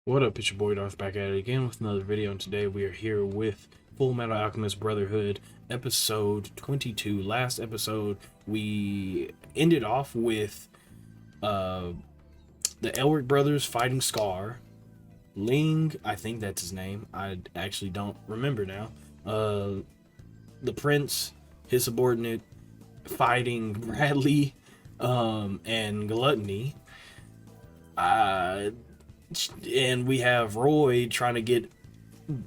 What up, it's your boy Darth back at it again with another video, and today we are here with Fullmetal Alchemist Brotherhood, episode 22. Last episode, we ended off with the Elric brothers fighting Scar. Ling, I think that's his name. I actually don't remember now. The prince, his subordinate, fighting Bradley, and Gluttony. And we have Roy trying to get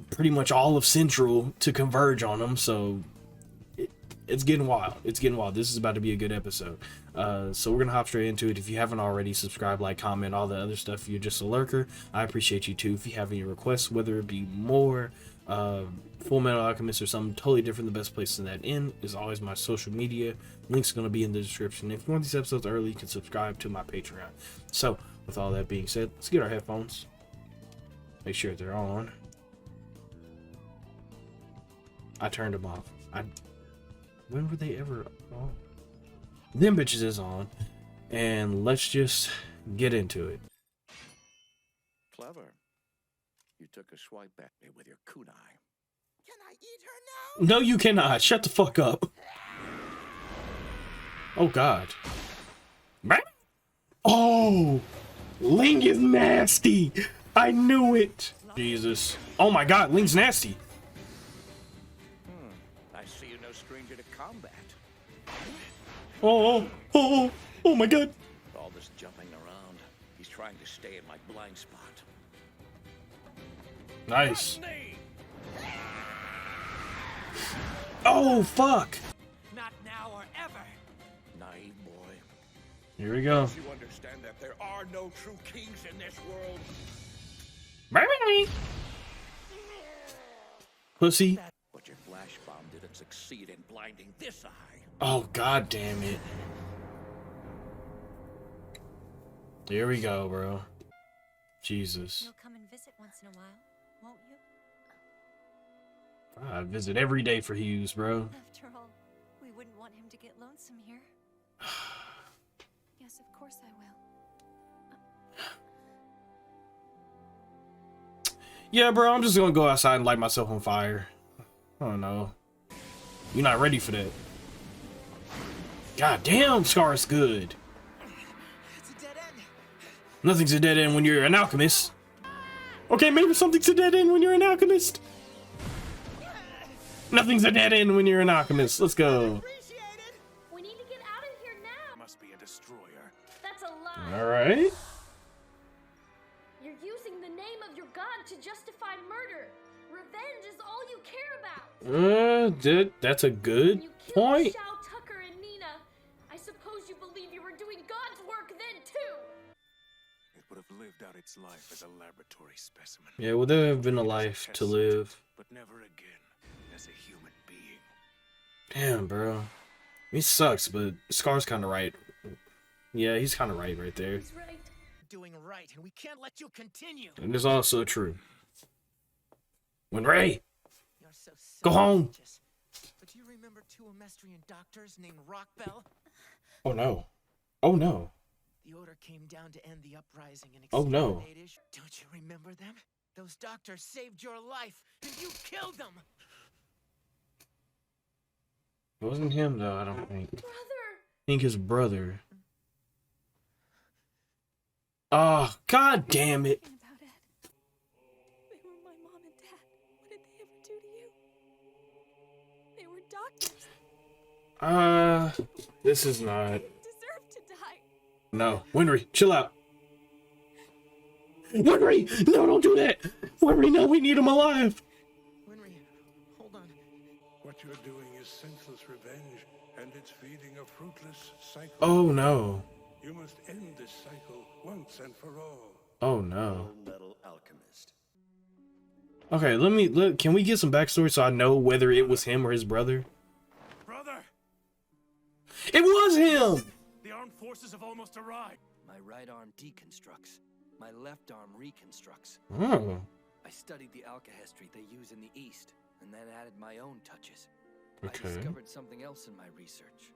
pretty much all of Central to converge on him, so it's getting wild. It's getting wild. This is about to be a good episode. So we're gonna hop straight into it. If you haven't already, subscribe, like, comment, all the other stuff. If you're just a lurker, I appreciate you too. If you have any requests, whether it be more Fullmetal Alchemist or something totally different, the best place to that in is always my social media. Link's gonna be in the description. If you want these episodes early, you can subscribe to my Patreon. So with all that being said, let's get our headphones. Make sure they're on. I turned them off. When were they ever on? Them bitches is on. And let's just get into it. Clever. You took a swipe at me with your kunai. Can I eat her now? No, you cannot. Shut the fuck up. Oh, God. Oh! Ling is nasty! I knew it! Jesus. Oh my God, Ling's nasty. I see you're no stranger to combat. Oh my God. All this jumping around, he's trying to stay in my blind spot. Nice. Oh, fuck. Not now or ever. Naive boy. Here we go. You understand that there are no true kings in this world? Pussy. But your flash bomb didn't succeed in blinding this eye. Oh, God damn it. Here we go, bro. Jesus. You'll come and visit once in a while, won't you? I visit every day for Hughes, bro. After all, we wouldn't want him to get lonesome here. Yes, of course I will. Yeah, bro, I'm just gonna go outside and light myself on fire. Oh, no. You're not ready for that. God damn, Scar's good. It's a dead end. Nothing's a dead end when you're an alchemist. Okay, maybe something's a dead end when you're an alchemist. Nothing's a dead end when you're an alchemist. Let's go. Appreciate it. We need to get out of here now. Must be a destroyer. That's a lie. All right. You're using the name of your god to justify murder. Revenge is all you care about. That's a good You killed point. Shao, Tucker, and Nina. I suppose you believe you were doing God's work then too. It would have lived out its life as a laboratory specimen. Yeah, would there have been a life to live? But never again as a human being. Damn, bro. He sucks, but Scar's kind of right. Yeah, he's kind of right there. He's right. Doing right, and we can't let you continue. And it's also true. Winry, You're so go home. self-righteous. But do you remember two Amestrian doctors named Rockbell? Oh no. Oh no. The order came down to end the uprising and Oh, no. exterminate Ish. Don't you remember them? Those doctors saved your life, and you killed them. It wasn't him though, I don't think. Brother. I think his brother. Oh, God damn it. Thinking about it. They were my mom and dad. What did they ever do to you? They were doctors. This is not. They deserve to die. No. Winry, chill out. Winry! No, don't do that! Winry, no, we need him alive! Winry, hold on. What you're doing is senseless revenge, and it's feeding a fruitless cycle. Oh no. You must end this cycle once and for all. Oh no. Fullmetal Alchemist. Okay, can we get some backstory so I know whether it was him or his brother? Brother, It was him! the armed forces have almost arrived. My right arm deconstructs. My left arm reconstructs. Oh. I studied the alchemy they use in the East, and then added my own touches. Okay. I discovered something else in my research.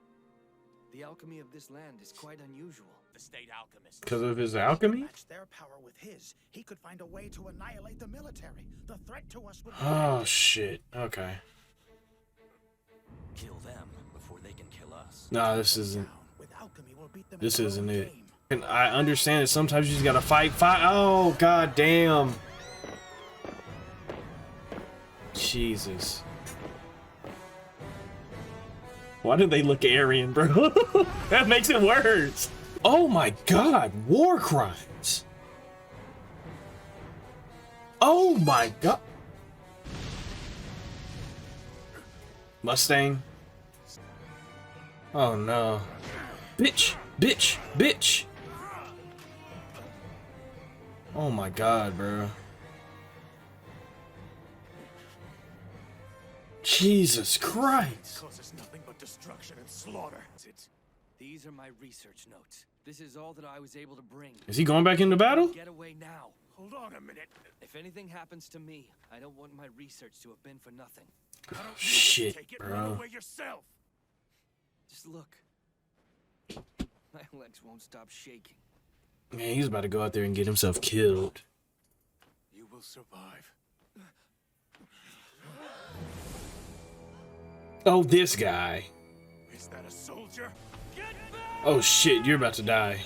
The alchemy of this land is quite unusual. the state alchemist. Because of his alchemy? Match their power with his. He could find a way to annihilate the military. The threat to us would be Oh shit. Okay. Kill them before they can kill us. Nah, this isn't. with alchemy we'll beat them. This in their isn't own it. game. And I understand that sometimes you just gotta fight. Oh god damn. Jesus. Why did they look Aryan, bro? That makes it worse. Oh my god, war crimes. Oh my god. Mustang. Oh no. Bitch, bitch, bitch. Oh my god, bro. Jesus Christ. Causes nothing but destruction and slaughter. These are my research notes. This is all that I was able to bring. Is he going back into battle? Get away now. Hold on a minute. If anything happens to me, I don't want my research to have been for nothing. Why don't you Shit, take it, bro. run away yourself. Just look. My legs won't stop shaking. Man, he's about to go out there and get himself killed. You will survive. Oh, this guy. Is that a soldier? Oh shit, you're about to die.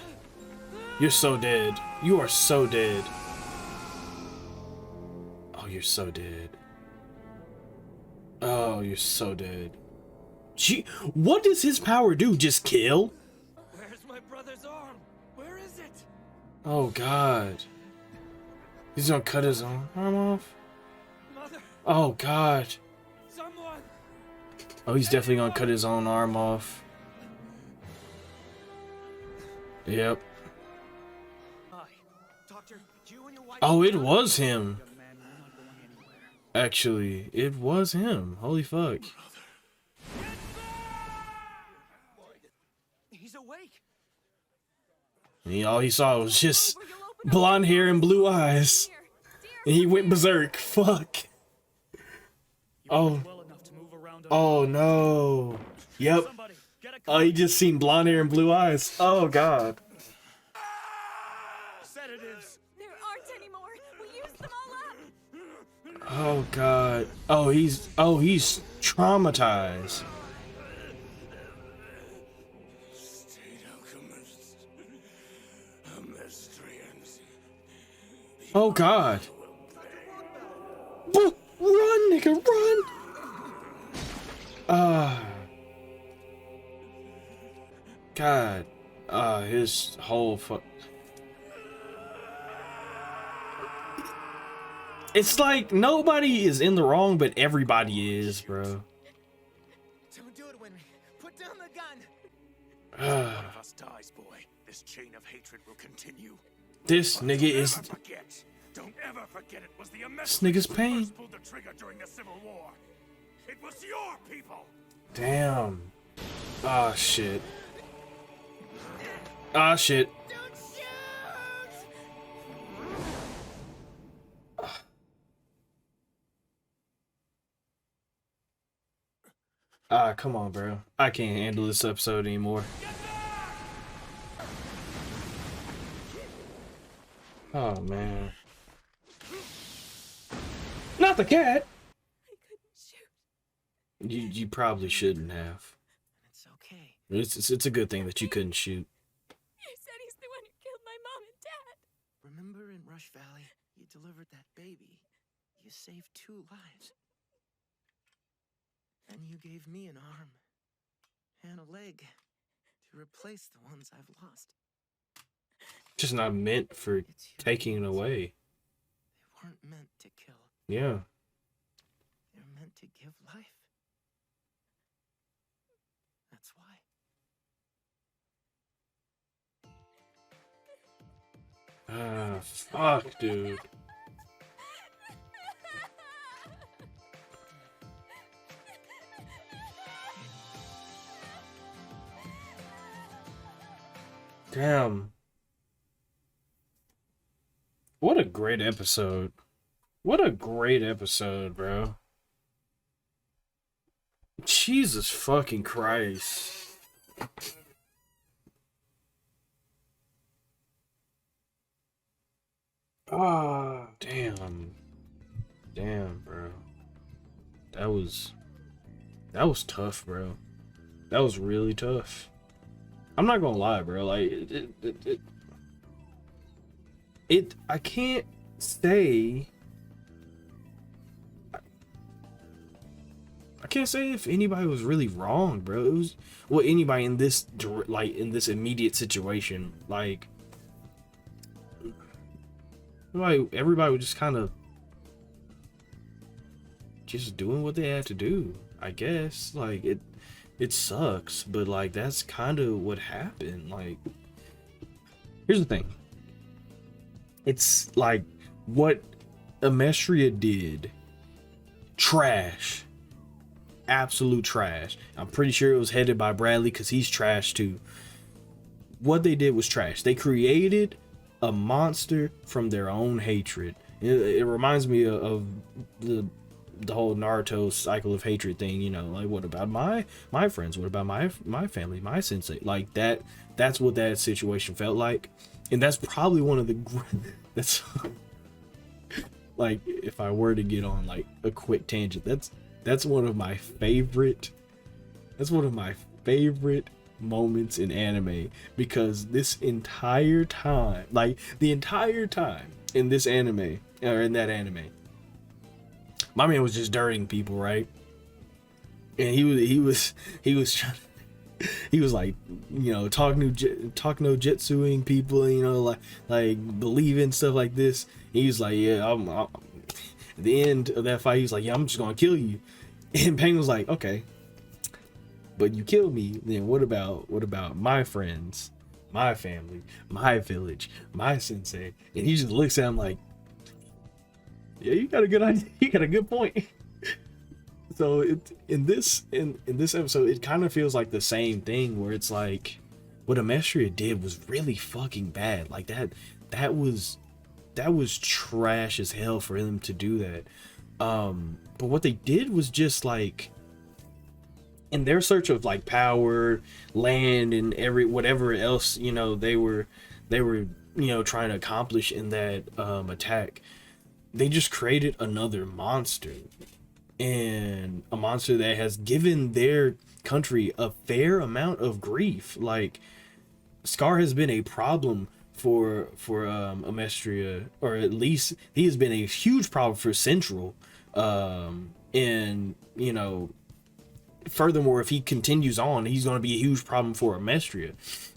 You're so dead. You are so dead. Oh, you're so dead. Oh, you're so dead. Gee, what does his power do? Just kill? Where's my brother's arm? Where is it? Oh god. He's gonna cut his own arm off? Mother, Oh god. someone! Oh, he's definitely gonna cut his own arm off. Yep. Hi, Doctor. You and your wife. Oh, it was him. Actually, it was him. Holy fuck. He's awake. And all he saw was just blonde hair and blue eyes. And he went berserk. Fuck. Oh. Oh no. Yep. Oh, he just seen blonde hair and blue eyes. Oh god. Sedatives. There aren't any more. We used them all up. Oh god. Oh, he's traumatized. State alchemists, Amestrians. Oh god. Run, nigga, run. God. His whole fuck. It's like nobody is in the wrong, but everybody is, bro. Don't do it, Winry. Put down the gun. One of us dies, boy. This chain of hatred will continue. This nigga is. Never forget. Don't ever forget it was the This Amestrians nigga's who pain. first pulled the trigger during the Civil War. It was your people. Damn. Ah, shit. Ah, shit. Don't shoot! Ah, come on, bro. I can't handle this episode anymore. Oh, man. Not the cat! I couldn't shoot. You probably shouldn't have. It's okay. It's a good thing that you couldn't shoot. You said he's the one who killed my mom and dad. Remember in Rush Valley, you delivered that baby. You saved 2 lives. And you gave me an arm and a leg to replace the ones I've lost. Just not meant for It's human taking it beings. away. They weren't meant to kill. Yeah. They're meant to give life. That's why. Ah, fuck, dude. Damn. What a great episode. What a great episode, bro. Jesus fucking Christ. Ah, damn. Damn, bro. That was tough, bro. That was really tough. I'm not gonna lie, bro. Like I can't say if anybody was really wrong, bro. It was, well, anybody in this in this immediate situation, like everybody was just kind of just doing what they had to do, I guess. Like it sucks, but like that's kind of what happened. Like, here's the thing. It's like what Amestria did. Trash. Absolute trash. I'm pretty sure it was headed by Bradley because he's trash too. What they did was trash. They created a monster from their own hatred. It reminds me of the whole Naruto cycle of hatred thing, you know, like, what about my friends? What about my family, my sensei? Like that's what that situation felt like. And that's probably one of the that's like, if I were to get on like a quick tangent, that's one of my favorite moments in anime, because this entire time, like the entire time in this anime, or in that anime, my man was just dirtying people, right? And he was trying, he was like, you know, talk no jutsuing people, you know, like believing stuff like this. And he was like, yeah, I'm at the end of that fight, he was like, yeah, I'm just gonna kill you. And Pain was like, okay, but you killed me, then what about my friends, my family, my village, my sensei? And he just looks at him like, yeah, you got a good idea, you got a good point. So in this episode, it kind of feels like the same thing, where it's like what Amestria did was really fucking bad. Like that was trash as hell for them to do that. But what they did was just like, in their search of like power, land, and whatever else, you know, they were you know, trying to accomplish in that attack, they just created another monster, and a monster that has given their country a fair amount of grief. Like, Scar has been a problem for Amestria, or at least he has been a huge problem for Central. And you know, furthermore, if he continues on, he's going to be a huge problem for Amestria.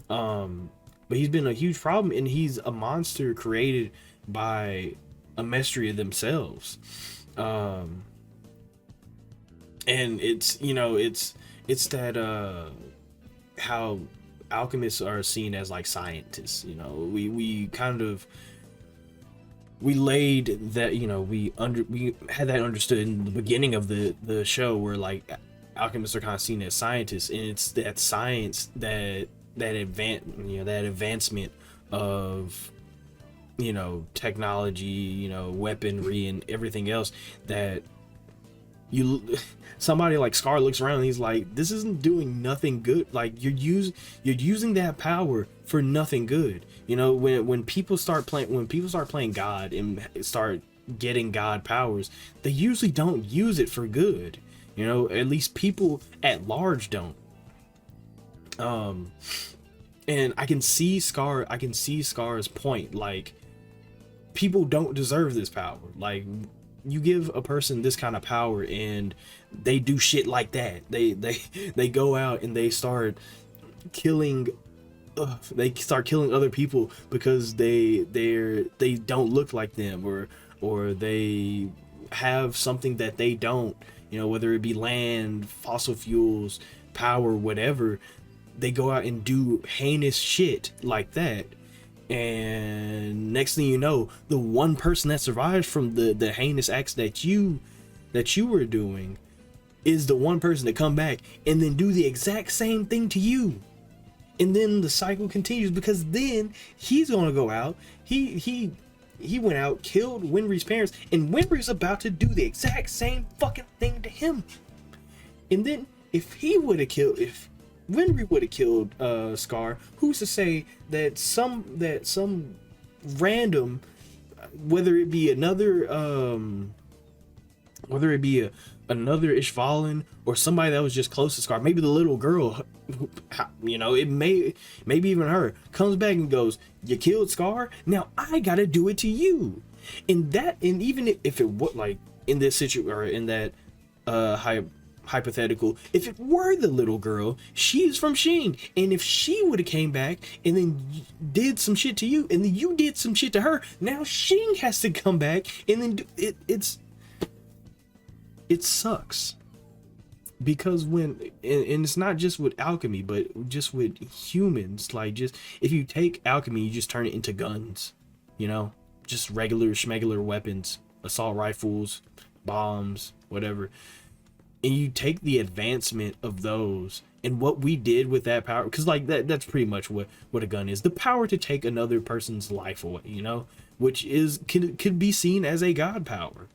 But he's been a huge problem, and he's a monster created by Amestria themselves. And it's, you know, it's that how alchemists are seen as like scientists. You know, we kind of, we laid that, you know, we had that understood in the beginning of the show, where like alchemists are kind of seen as scientists, and it's that science, that advancement of, you know, technology, you know, weaponry and everything else, that somebody like Scar looks around and he's like, this isn't doing nothing good. Like, you're using that power for nothing good. You know, when people start playing God and start getting God powers, they usually don't use it for good. You know, at least people at large don't. And I can see Scar's point. Like, people don't deserve this power. Like, you give a person this kind of power and they do shit like that. They go out and they start killing. They start killing other people because they don't look like them, or they have something that they don't. You know, whether it be land, fossil fuels, power, whatever. They go out and do heinous shit like that. And next thing you know, the one person that survives from the heinous acts that you were doing is the one person to come back and then do the exact same thing to you. And then the cycle continues, because then he's gonna go out. He went out, killed Winry's parents, and Winry's about to do the exact same fucking thing to him. And then if Winry would have killed Scar, who's to say that some random whether it be another another Ishvalan or somebody that was just close to Scar, maybe the little girl, you know, maybe even her comes back and goes, you killed Scar, now I gotta do it to you. And even if it would, like, in this situation, or in that hypothetical, if it were the little girl, she's from Shing, and if she would have came back and then did some shit to you, and then you did some shit to her, now Shing has to come back and then it sucks. Because and it's not just with alchemy, but just with humans, like, just if you take alchemy, you just turn it into guns, you know, just regular schmegular weapons, assault rifles, bombs, whatever. And you take the advancement of those and what we did with that power, because like that's pretty much what a gun is, the power to take another person's life away, you know, which could be seen as a god power.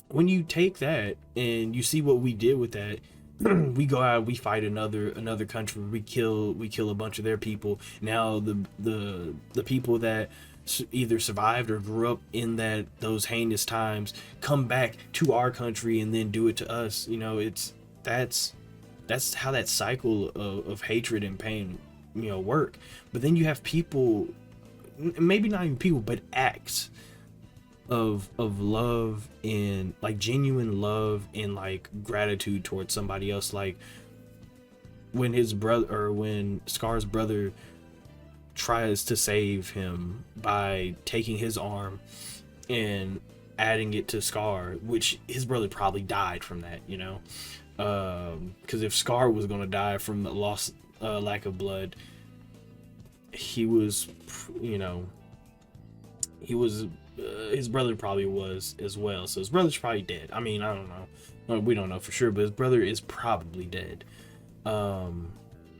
When you take that and you see what we did with that, we go out, we fight another country, we kill a bunch of their people. Now the people that either survived or grew up in those heinous times come back to our country and then do it to us. You know, that's how that cycle of hatred and pain, you know, work. But then you have people, maybe not even people, but acts of love, and like genuine love and like gratitude towards somebody else. Like when when Scar's brother tries to save him by taking his arm and adding it to Scar, which his brother probably died from that, you know, because if Scar was going to die from the lack of blood, his brother probably was as well. So his brother's probably dead. I mean, I don't know, we don't know for sure, but his brother is probably dead.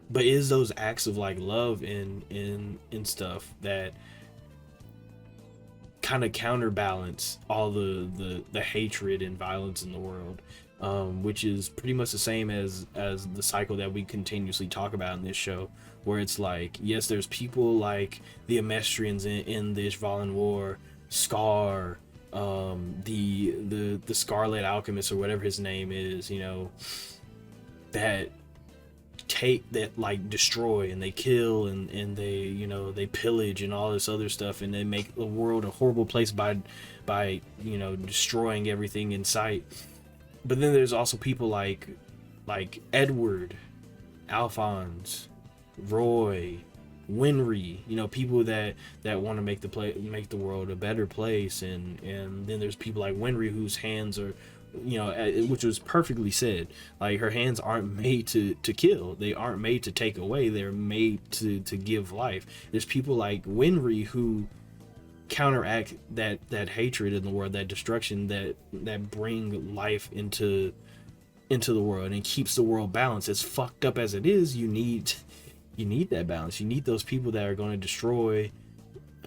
But is those acts of like love and stuff that kind of counterbalance all the hatred and violence in the world, which is pretty much the same as the cycle that we continuously talk about in this show, where it's like, yes, there's people like the Amestrians in the Ishvalan War, Scar, the Scarlet Alchemist or whatever his name is, you know, that like destroy and they kill and they, you know, they pillage and all this other stuff, and they make the world a horrible place by you know, destroying everything in sight. But then there's also people like Edward, Alphonse, Roy, Winry, you know, people that want to make the world a better place, and then there's people like Winry whose hands are, you know, which was perfectly said, like her hands aren't made to kill, they aren't made to take away, they're made to give life. There's people like Winry who counteract that hatred in the world, that destruction, that bring life into the world and keeps the world balanced. As fucked up as it is, you need that balance. You need those people that are going to destroy,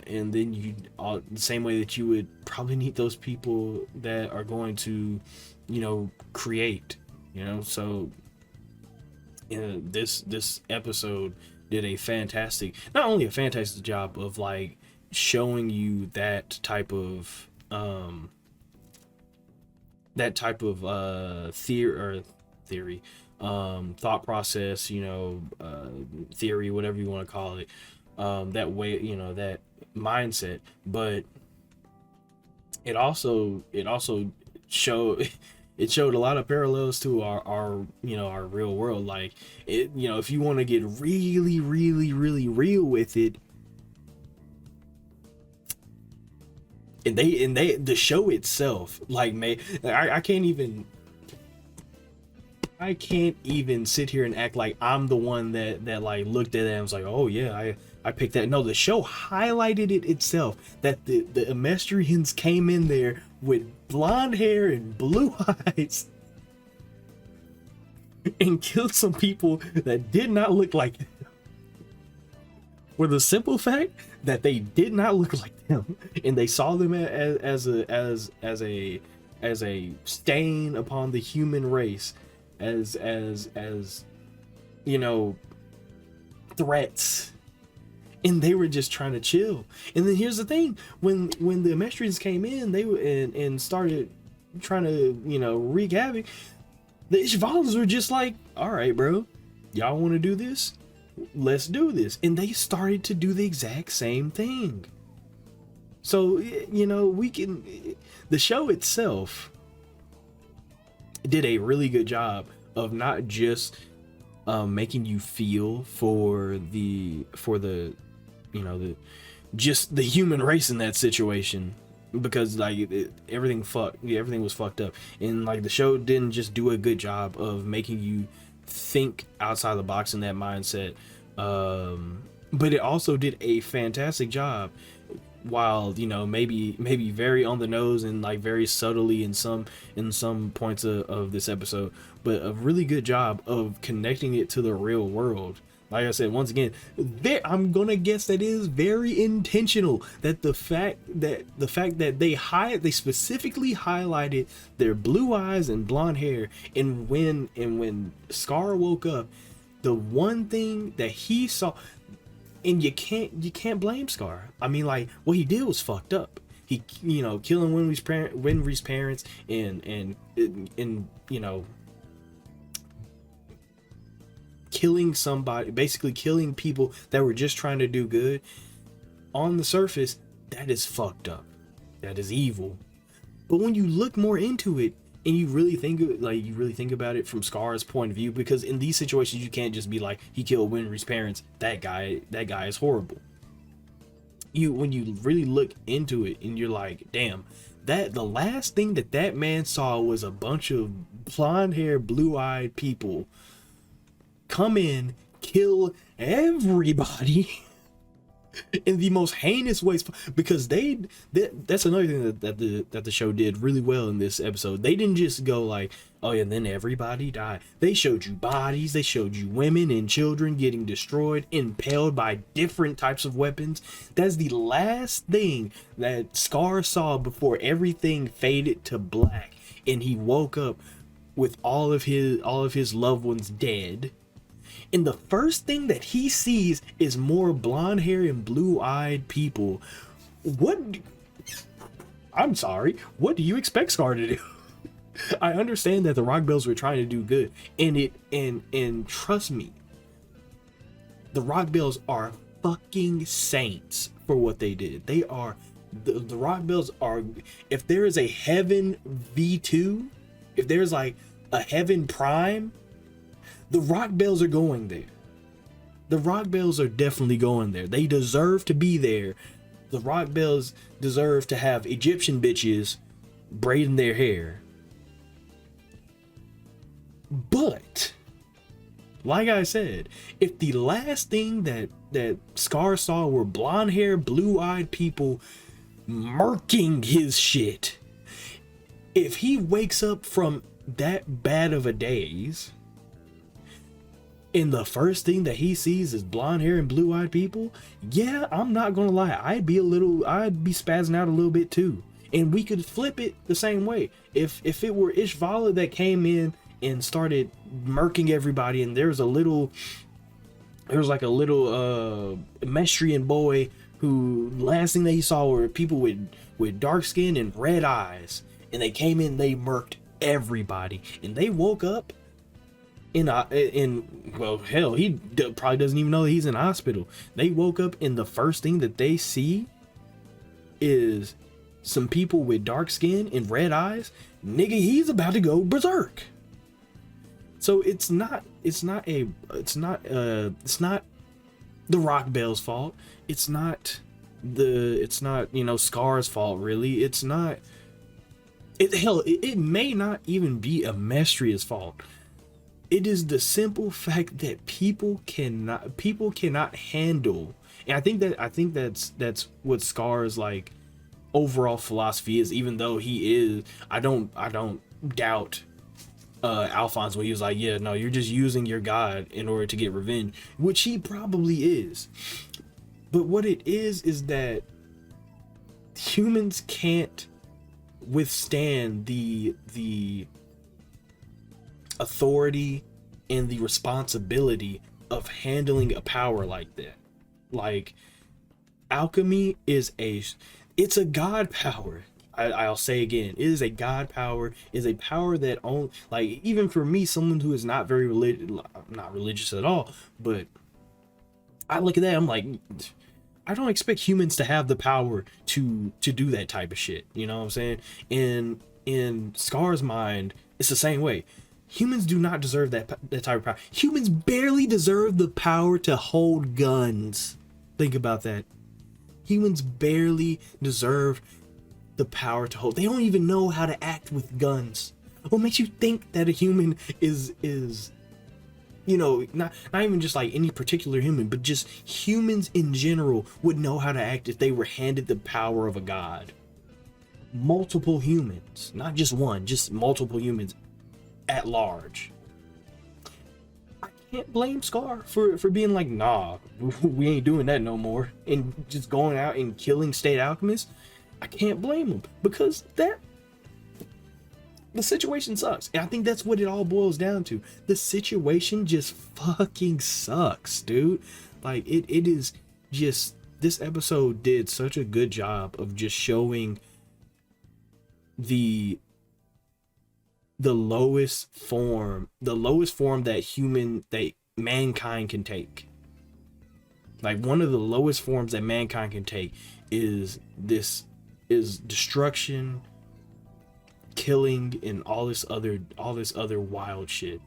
and then the same way that you would probably need those people that are going to, you know, create, you know. So this episode did not only a fantastic job of like showing you that type of theory, thought process, you know, theory, whatever you want to call it, that way, you know, that mindset, but it also showed a lot of parallels to our you know, our real world. Like, it, you know, if you want to get really real with it, and the show itself, like, I can't even sit here and act like I'm the one that like looked at it and was like, oh yeah, I picked that. No, the show highlighted it itself, that the Amestrians came in there with blonde hair and blue eyes and killed some people that did not look like them, for the simple fact that they did not look like them, and they saw them as a stain upon the human race, as you know, threats. and they were just trying to chill. And then here's the thing: when the Emestrians came in, they were and started trying to, you know, wreak havoc. The Ishvalas were just like, all right, bro, y'all want to do this? Let's do this. And they started to do the exact same thing. So, you know, the show itself did a really good job of not just making you feel for the you know, just the human race in that situation, because like everything was fucked up, and like the show didn't just do a good job of making you think outside the box in that mindset, but it also did a fantastic job, while, you know, maybe very on the nose and like very subtly in some points of this episode, but a really good job of connecting it to the real world. Like I said, once again, I'm gonna guess that is very intentional. That the fact that they specifically highlighted their blue eyes and blonde hair, and when Scar woke up, the one thing that he saw, and you can't blame Scar. I mean, like, what he did was fucked up. He, you know, killing Winry's parents, and you know, killing somebody, basically killing people that were just trying to do good. On the surface, that is fucked up. That is evil. But when you look more into it, and you really think about it from Scar's point of view, because in these situations you can't just be like, he killed Winry's parents, that guy is horrible. When you really look into it, and you're like, damn, that the last thing that man saw was a bunch of blonde hair, blue-eyed people come in, kill everybody in the most heinous ways, because that's another thing that the show did really well in this episode. They didn't just go like, oh yeah, and then everybody died. They showed you bodies, they showed you women and children getting destroyed, impaled by different types of weapons. That's the last thing that Scar saw before everything faded to black and he woke up with all of his loved ones dead. And the first thing that he sees is more blonde hair and blue-eyed people. I'm sorry, what do you expect Scar to do? I understand that the Rock Bells were trying to do good, and trust me, the Rock Bells are fucking saints for what they did. They are, the Rock Bells are, if there is a Heaven V2, if there's like a Heaven Prime, the Rock Bells are going there. The Rock Bells are definitely going there. They deserve to be there. The Rock Bells deserve to have Egyptian bitches braiding their hair. But, like I said, if the last thing that Scar saw were blonde hair, blue-eyed people murking his shit, if he wakes up from that bad of a daze, and the first thing that he sees is blonde hair and blue-eyed people, yeah, I'm not gonna lie, I'd be spazzing out a little bit too. And we could flip it the same way. If it were Ishvala that came in and started murking everybody, and there was like a little Emestrian boy who last thing that he saw were people with dark skin and red eyes, and they came in, they murked everybody, and they woke up well, hell, he probably doesn't even know that he's in hospital. They woke up, and the first thing that they see is some people with dark skin and red eyes. Nigga, he's about to go berserk. So it's not the Rock Bell's fault. It's not, you know, Scar's fault, really. It's not, it may not even be Emestria's fault. It is the simple fact that people cannot handle, and I think that's what Scar's like overall philosophy is. Even though he is, I don't doubt Alphonse when he was like, yeah, no, you're just using your god in order to get revenge, which he probably is. But what it is that humans can't withstand the authority and the responsibility of handling a power like that. Like, alchemy is it's a god power. I'll say again, it is a god power. It is a power that only, like, even for me, someone who is not very not religious at all, but I look at that, I'm like, I don't expect humans to have the power to do that type of shit. You know what I'm saying? In Scar's mind, it's the same way. Humans do not deserve that type of power. Humans barely deserve the power to hold guns. Think about that. Humans barely deserve the power to hold. They don't even know how to act with guns. What makes you think that a human is you know, not even just like any particular human, but just humans in general would know how to act if they were handed the power of a god? Multiple humans, not just one, just multiple humans at large. I can't blame Scar for being like, nah, we ain't doing that no more, and just going out and killing state alchemists. I can't blame him, because the situation sucks. And I think that's what it all boils down to. The situation just fucking sucks, dude. Like, it is just, this episode did such a good job of just showing the lowest form that mankind can take. Like, one of the lowest forms that mankind can take is destruction, killing, and all this other wild shit.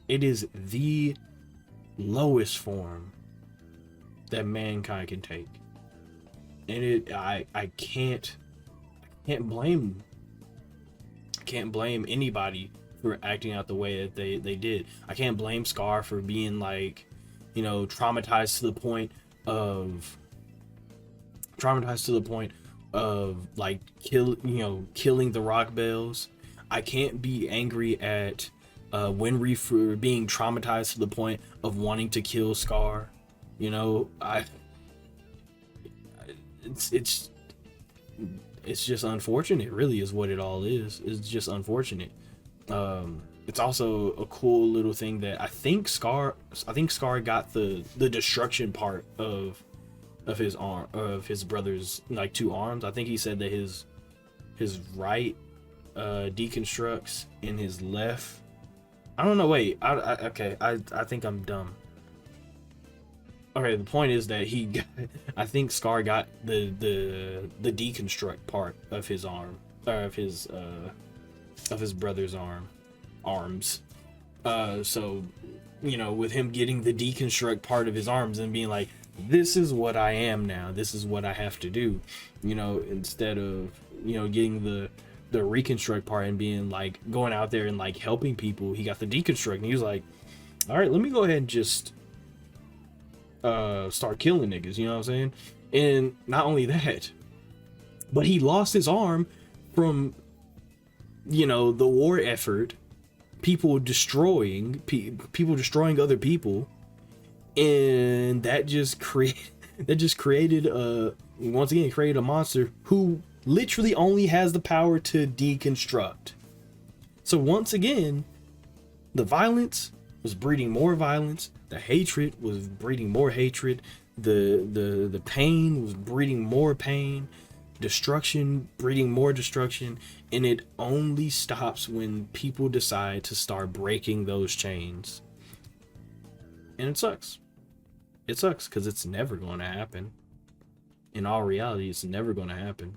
It is the lowest form that mankind can take, and I can't blame anybody for acting out the way that they did. I can't blame Scar for being, like, you know, traumatized to the point of like killing the rock bells. I can't be angry at Winry for being traumatized to the point of wanting to kill Scar. You know, it's just unfortunate, really, is what it all is. It's just unfortunate. It's also a cool little thing that I think Scar got the destruction part of his arm, of his brother's, like, two arms. I think he said that his right deconstructs and his left, I don't know, wait, I think I'm dumb. Okay, the point is that I think Scar got the deconstruct part of his arm, or of his brother's arms. So, you know, with him getting the deconstruct part of his arms and being like, this is what I am now, this is what I have to do, you know, instead of, you know, getting the reconstruct part and being like, going out there and like helping people, he got the deconstruct and he was like, all right, let me go ahead and just start killing niggas, you know what I'm saying? And not only that, but he lost his arm from, you know, the war effort, people destroying other people, and that just created a monster who literally only has the power to deconstruct. So once again, the violence was breeding more violence, the hatred was breeding more hatred, the pain was breeding more pain, destruction breeding more destruction, and it only stops when people decide to start breaking those chains. And it sucks. It sucks because it's never going to happen. In all reality, it's never going to happen.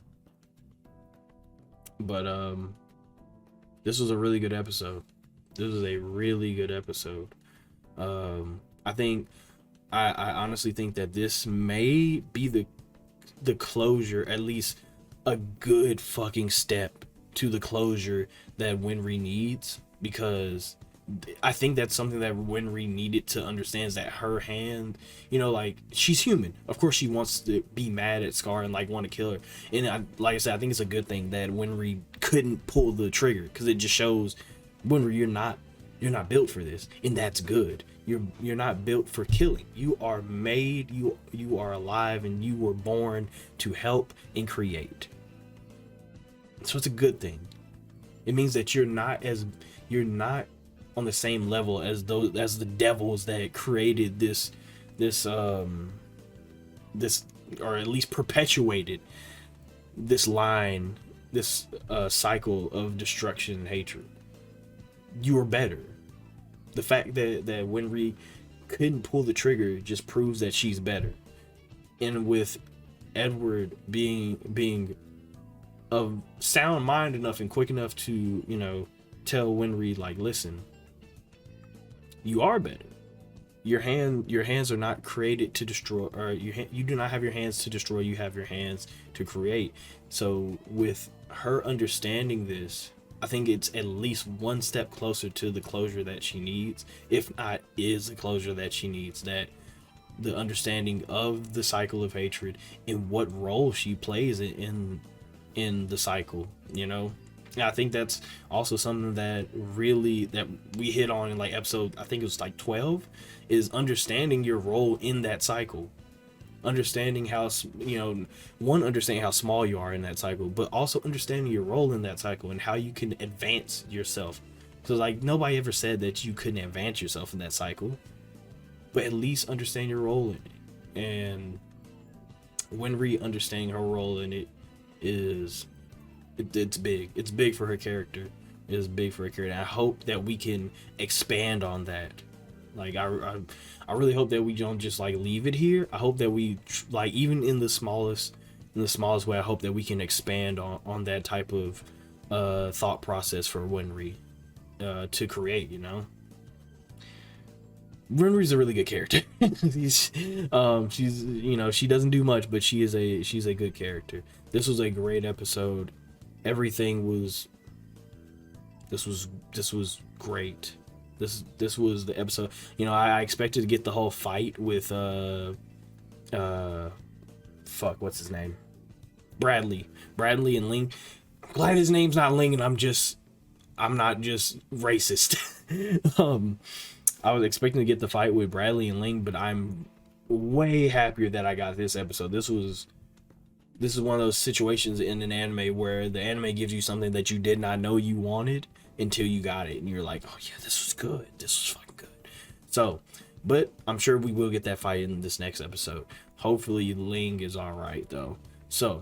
But this was a really good episode. This was a really good episode. I honestly think that this may be the closure, at least a good fucking step to the closure that Winry needs, because I think that's something that Winry needed to understand, is that her hand, you know, like, she's human. Of course she wants to be mad at Scar and like want to kill her. And like I said, I think it's a good thing that Winry couldn't pull the trigger, because it just shows, Winry, you're not built for this, and that's good. You're not built for killing. You are made, you are alive, and you were born to help and create. So it's a good thing. It means that you're not on the same level as the devils that created this this, or at least perpetuated this line, this cycle of destruction and hatred. You are better. The fact that Winry couldn't pull the trigger just proves that she's better. And with Edward being of sound mind enough and quick enough to, you know, tell Winry, like, listen, you are better. Your hands are not created to destroy, or you do not have your hands to destroy, you have your hands to create. So with her understanding this, I think it's at least one step closer to the closure that she needs, if not is the closure that she needs, that the understanding of the cycle of hatred and what role she plays in the cycle, you know. And I think that's also something that we hit on in like episode, I think it was like 12, is understanding your role in that cycle. Understanding how, you know, understanding how small you are in that cycle, but also understanding your role in that cycle and how you can advance yourself. So like, nobody ever said that you couldn't advance yourself in that cycle, but at least understand your role in it. And Winry understanding her role in it is, it's big. It's big for her character. It is big for her character. And I hope that we can expand on that. Like, I really hope that we don't just like leave it here. I hope that we like, even in the smallest way, I hope that we can expand on that type of thought process for Winry to create, you know. Winry's a really good character. she's you know, she doesn't do much, but she's a good character. This was a great episode. Everything was this was great. This was the episode. You know, I expected to get the whole fight with what's his name? Bradley and Ling. I'm glad his name's not Ling and I'm not just racist. I was expecting to get the fight with Bradley and Ling, but I'm way happier that I got this episode. This is one of those situations in an anime where the anime gives you something that you did not know you wanted until you got it, and you're like, oh yeah, this was good. This was fucking good. So, but I'm sure we will get that fight in this next episode. Hopefully Ling is all right though. So,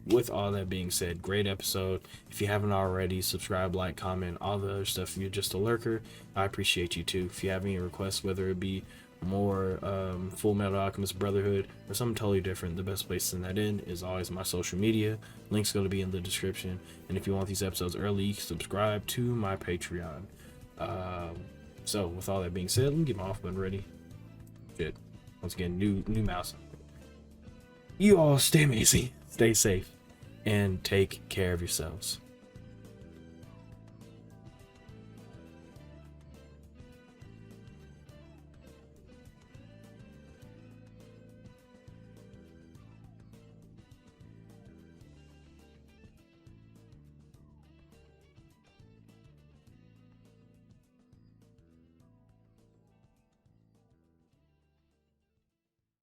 with all that being said, great episode. If you haven't already, subscribe, like, comment, all the other stuff. If you're just a lurker, I appreciate you too. If you have any requests, whether it be more Fullmetal Alchemist Brotherhood or something totally different, the best place to send that in is always my social media. Link's going to be in the description. And if you want these episodes early, subscribe to my Patreon. So with all that being said, let me get my off button ready. Shit. Once again, new mouse. You all stay amazing, stay safe, and take care of yourselves.